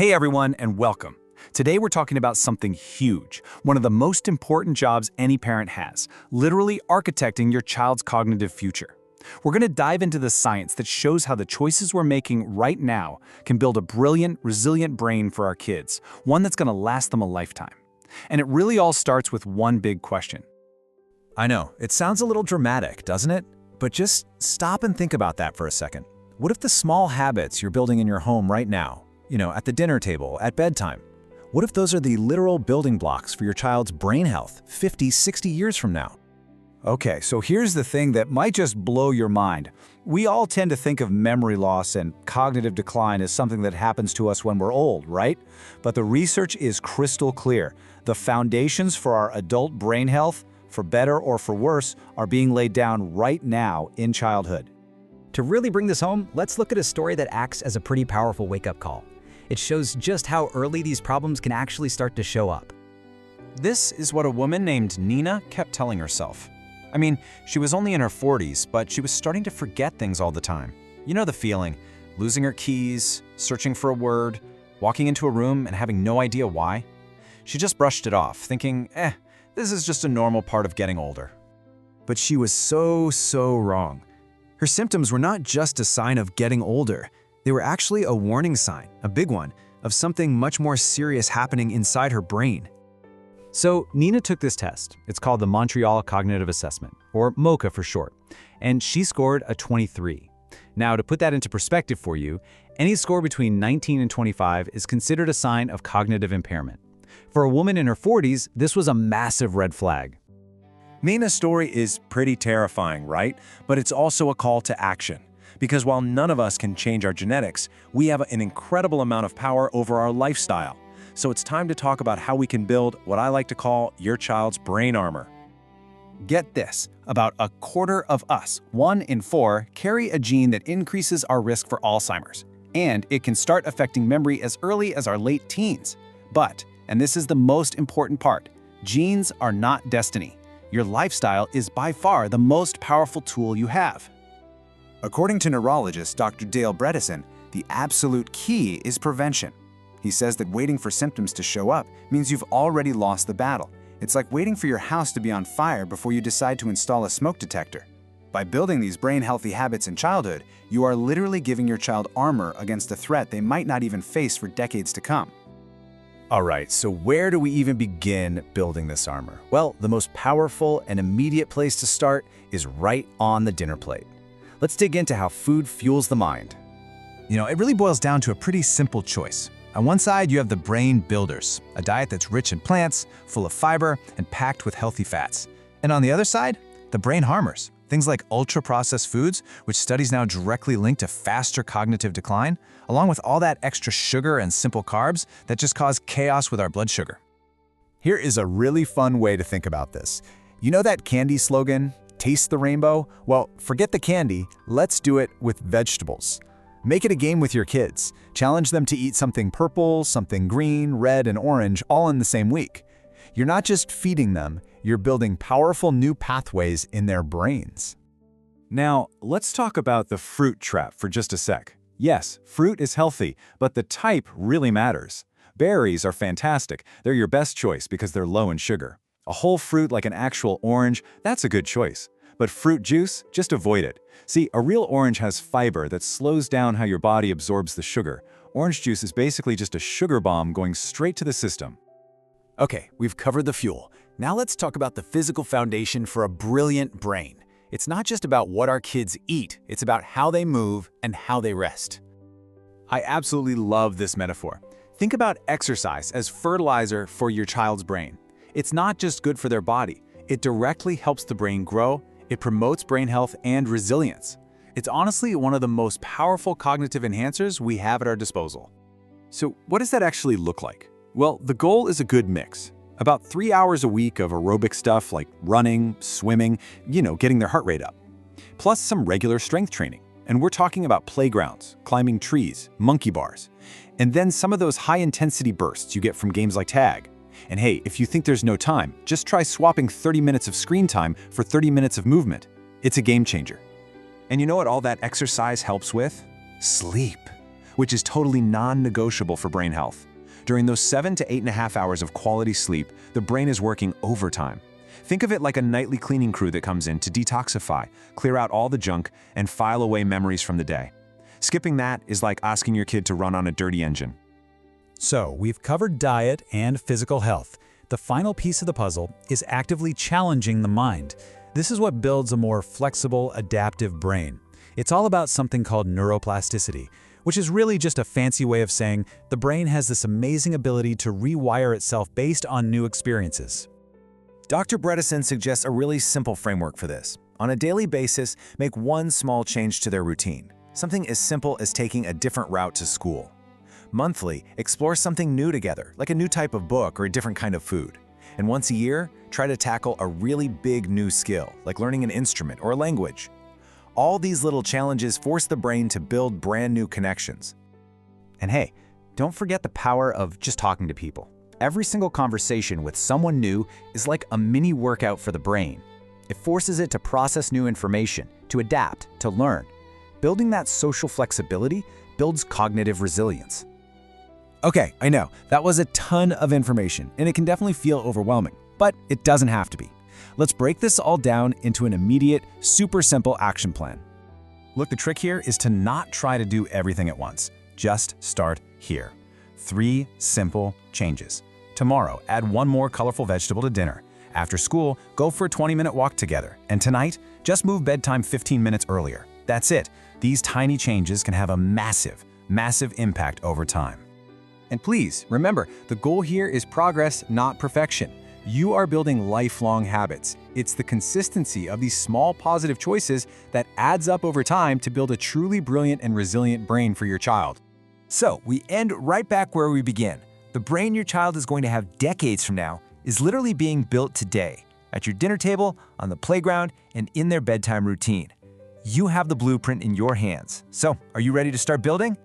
Hey everyone, and welcome. Today we're talking about something huge, one of the most important jobs any parent has, literally architecting your child's cognitive future. We're going to dive into the science that shows how the choices we're making right now can build a brilliant, resilient brain for our kids, one that's going to last them a lifetime. And it really all starts with one big question. I know, it sounds a little dramatic, doesn't it? But just stop and think about that for a second. What if the small habits you're building in your home right now, at the dinner table, at bedtime, what if those are the literal building blocks for your child's brain health 50, 60 years from now? Okay, so here's the thing that might just blow your mind. We all tend to think of memory loss and cognitive decline as something that happens to us when we're old, right? But the research is crystal clear. The foundations for our adult brain health, for better or for worse, are being laid down right now in childhood. To really bring this home, let's look at a story that acts as a pretty powerful wake-up call. It shows just how early these problems can actually start to show up. This is what a woman named Nina kept telling herself. I mean, she was only in her 40s, but she was starting to forget things all the time. You know the feeling, losing her keys, searching for a word, walking into a room and having no idea why. She just brushed it off, thinking, this is just a normal part of getting older. But she was so wrong. Her symptoms were not just a sign of getting older. They were actually a warning sign, a big one, of something much more serious happening inside her brain. So Nina took this test. It's called the Montreal Cognitive Assessment, or MoCA for short, and she scored a 23. Now, to put that into perspective for you, any score between 19 and 25 is considered a sign of cognitive impairment. For a woman in her 40s, this was a massive red flag. Nina's story is pretty terrifying, right? But it's also a call to action. Because while none of us can change our genetics, we have an incredible amount of power over our lifestyle. So it's time to talk about how we can build what I like to call your child's brain armor. Get this, about a quarter of us, 1 in 4, carry a gene that increases our risk for Alzheimer's. And it can start affecting memory as early as our late teens. But, and this is the most important part, genes are not destiny. Your lifestyle is by far the most powerful tool you have. According to neurologist Dr. Dale Bredesen, the absolute key is prevention. He says that waiting for symptoms to show up means you've already lost the battle. It's like waiting for your house to be on fire before you decide to install a smoke detector. By building these brain-healthy habits in childhood, you are literally giving your child armor against a threat they might not even face for decades to come. All right, so where do we even begin building this armor? Well, the most powerful and immediate place to start is right on the dinner plate. Let's dig into how food fuels the mind. It really boils down to a pretty simple choice. On one side, you have the brain builders, a diet that's rich in plants, full of fiber, and packed with healthy fats. And on the other side, the brain harmers, things like ultra-processed foods, which studies now directly link to faster cognitive decline, along with all that extra sugar and simple carbs that just cause chaos with our blood sugar. Here is a really fun way to think about this. You know that candy slogan, taste the rainbow? Well, forget the candy, let's do it with vegetables. Make it a game with your kids. Challenge them to eat something purple, something green, red, and orange all in the same week. You're not just feeding them, you're building powerful new pathways in their brains. Now, let's talk about the fruit trap for just a sec. Yes, fruit is healthy, but the type really matters. Berries are fantastic. They're your best choice because they're low in sugar. A whole fruit like an actual orange, that's a good choice. But fruit juice, just avoid it. See, a real orange has fiber that slows down how your body absorbs the sugar. Orange juice is basically just a sugar bomb going straight to the system. Okay, we've covered the fuel. Now let's talk about the physical foundation for a brilliant brain. It's not just about what our kids eat, it's about how they move and how they rest. I absolutely love this metaphor. Think about exercise as fertilizer for your child's brain. It's not just good for their body, it directly helps the brain grow, it promotes brain health and resilience. It's honestly one of the most powerful cognitive enhancers we have at our disposal. So what does that actually look like? Well, the goal is a good mix. About 3 hours a week of aerobic stuff like running, swimming, getting their heart rate up. Plus some regular strength training. And we're talking about playgrounds, climbing trees, monkey bars. And then some of those high-intensity bursts you get from games like tag. And hey, if you think there's no time, just try swapping 30 minutes of screen time for 30 minutes of movement. It's a game changer. And you know what all that exercise helps with? Sleep. which is totally non-negotiable for brain health. During those 7 to 8.5 hours of quality sleep, the brain is working overtime. Think of it like a nightly cleaning crew that comes in to detoxify, clear out all the junk, and file away memories from the day. Skipping that is like asking your kid to run on a dirty engine. So, we've covered diet and physical health. The final piece of the puzzle is actively challenging the mind. This is what builds a more flexible, adaptive brain. It's all about something called neuroplasticity, which is really just a fancy way of saying the brain has this amazing ability to rewire itself based on new experiences. Dr. Bredesen suggests a really simple framework for this. On a daily basis, make one small change to their routine, something as simple as taking a different route to school. Monthly, explore something new together, like a new type of book or a different kind of food. And once a year, try to tackle a really big new skill, like learning an instrument or a language. All these little challenges force the brain to build brand new connections. And hey, don't forget the power of just talking to people. Every single conversation with someone new is like a mini workout for the brain. It forces it to process new information, to adapt, to learn. Building that social flexibility builds cognitive resilience. Okay, I know, that was a ton of information, and it can definitely feel overwhelming, but it doesn't have to be. Let's break this all down into an immediate, super simple action plan. Look, the trick here is to not try to do everything at once. Just start here. 3 simple changes. Tomorrow, add 1 more colorful vegetable to dinner. After school, go for a 20-minute walk together. And tonight, just move bedtime 15 minutes earlier. That's it. These tiny changes can have a massive, massive impact over time. And please, remember, the goal here is progress, not perfection. You are building lifelong habits. It's the consistency of these small positive choices that adds up over time to build a truly brilliant and resilient brain for your child. So, we end right back where we began. The brain your child is going to have decades from now is literally being built today, at your dinner table, on the playground, and in their bedtime routine. You have the blueprint in your hands. So, are you ready to start building?